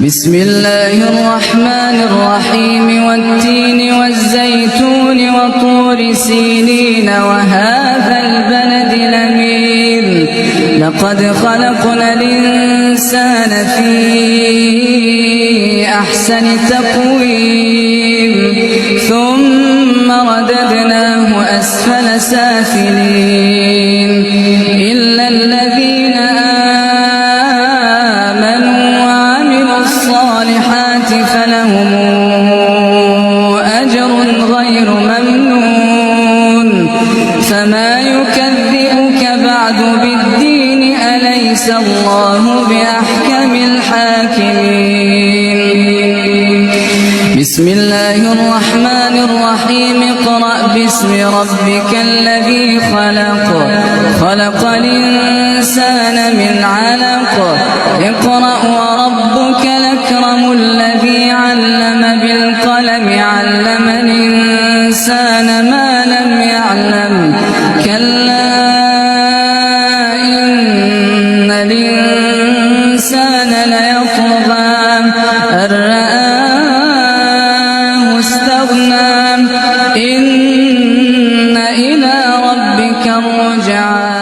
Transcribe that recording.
بسم الله الرحمن الرحيم والتين والزيتون وطور سينين وهذا البلد الأمين لقد خلقنا الإنسان في أحسن تقويم ثم رددناه أسفل سافلين إلا الذين آمنوا وعملوا الصالحات فلهم أجر غير ممنون فما يكذبك بعد بالدين أليس الله بأحكم الحاكمين بسم الله الرحمن الرحيم اقرأ باسم ربك الذي خلق خلق الإنسان من علق اقرأ وربك الأكرم الذي علم بالقلم علم الإنسان ما لم يعلم كلا إن الإنسان ليطغى أن رآه استغنى إن إلى ربك الرجعى